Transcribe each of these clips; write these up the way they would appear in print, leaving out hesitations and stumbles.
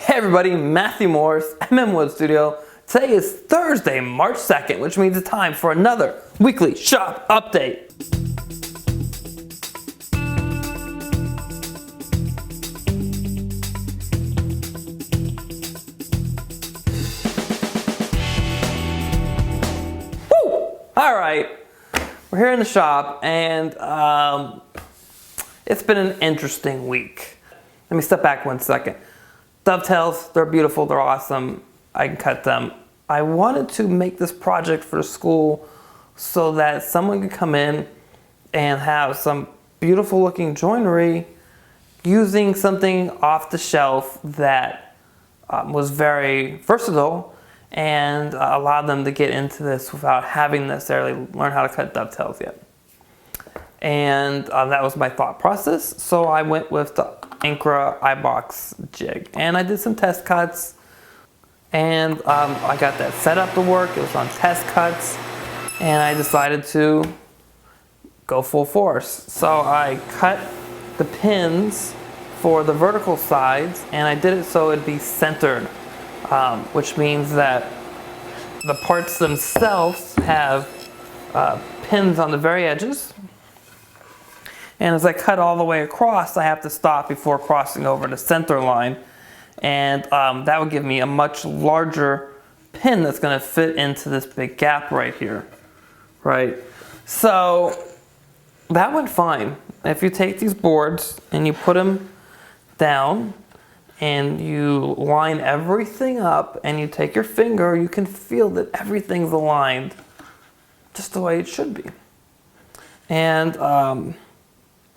Hey everybody, Matthew Morris, MM Wood Studio. Today is Thursday, March 2nd, which means it's time for another weekly shop update. Woo! Alright, we're here in the shop and it's been an interesting week. Let me step back 1 second. Dovetails, they're beautiful, they're awesome. I can cut them. I wanted to make this project for the school so that someone could come in and have some beautiful looking joinery using something off the shelf that was very versatile and allowed them to get into this without having necessarily learn how to cut dovetails yet. And that was my thought process. So I went with the Ankara iBox jig and I did some test cuts and I got that set up to work. It was on test cuts and I decided to go full force. So I cut the pins for the vertical sides and I did it so it'd be centered, which means that the parts themselves have pins on the very edges. And as I cut all the way across, I have to stop before crossing over the center line. And that would give me a much larger pin that's going to fit into this big gap right here. Right? So that went fine. If you take these boards and you put them down and you line everything up and you take your finger, you can feel that everything's aligned just the way it should be. And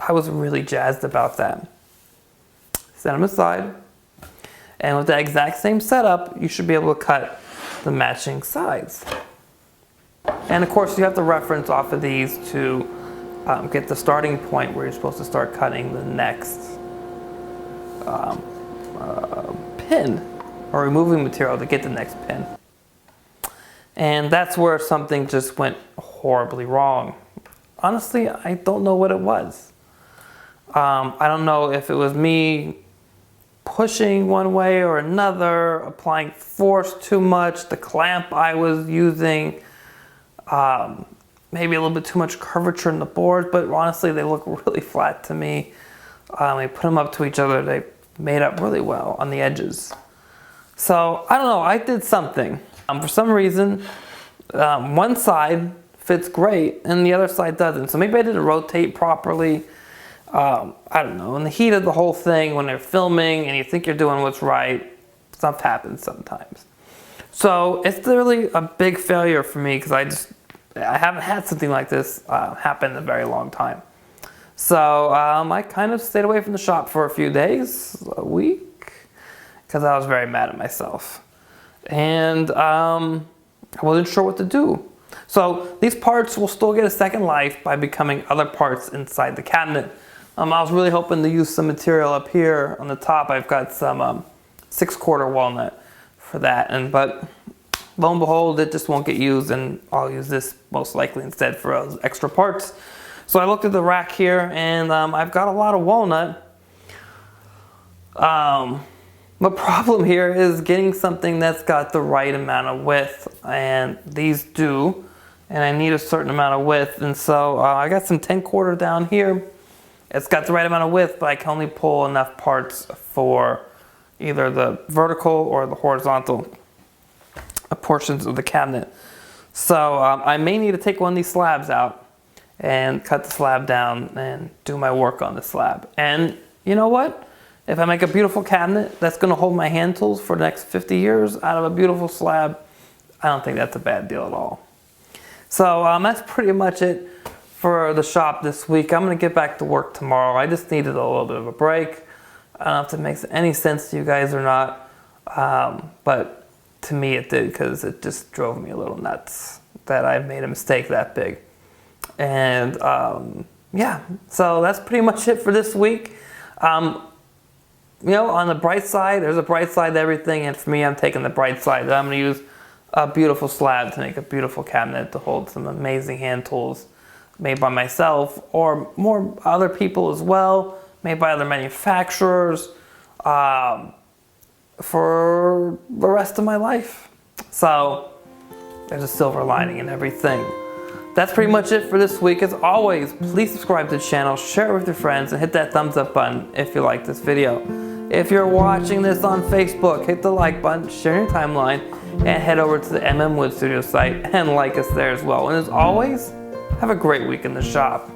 I was really jazzed about that. Set them aside, and with that exact same setup, you should be able to cut the matching sides. And of course, you have to reference off of these to get the starting point where you're supposed to start cutting the next pin, or removing material to get the next pin. And that's where something just went horribly wrong. Honestly, I don't know what it was. I don't know if it was me pushing one way or another, applying force too much, the clamp I was using, maybe a little bit too much curvature in the boards, but honestly they look really flat to me. I put them up to each other, they made up really well on the edges. So I don't know, I did something. For some reason, one side fits great and the other side doesn't. So maybe I didn't rotate properly. I don't know, in the heat of the whole thing, when they're filming and you think you're doing what's right, stuff happens sometimes. So it's really a big failure for me because I haven't had something like this happen in a very long time. So I kind of stayed away from the shop for a few days, a week, because I was very mad at myself. And I wasn't sure what to do. So these parts will still get a second life by becoming other parts inside the cabinet. I was really hoping to use some material up here on the top. I've got some 6/4 walnut for that, but lo and behold, it just won't get used, and I'll use this most likely instead for those extra parts. So I looked at the rack here, and I've got a lot of walnut. The problem here is getting something that's got the right amount of width, and these do, and I need a certain amount of width, and so I got some 10/4 down here. It's got the right amount of width, but I can only pull enough parts for either the vertical or the horizontal portions of the cabinet. So I may need to take one of these slabs out and cut the slab down and do my work on the slab. And you know what? If I make a beautiful cabinet that's going to hold my hand tools for the next 50 years out of a beautiful slab, I don't think that's a bad deal at all. So that's pretty much it for the shop this week. I'm going to get back to work tomorrow. I just needed a little bit of a break. I don't know if it makes any sense to you guys or not, but to me it did, because it just drove me a little nuts that I made a mistake that big. And yeah, so that's pretty much it for this week. You know, on the bright side, there's a bright side to everything, and for me, I'm taking the bright side. I'm going to use a beautiful slab to make a beautiful cabinet to hold some amazing hand tools made by myself or more other people as well, made by other manufacturers. for the rest of my life. So there's a silver lining in everything. That's pretty much it for this week. As always, please subscribe to the channel, share it with your friends, and hit that thumbs up button if you like this video. If you're watching this on Facebook, hit the like button, share your timeline, and head over to the MM Wood Studio site and like us there as well. And as always, have a great week in the shop.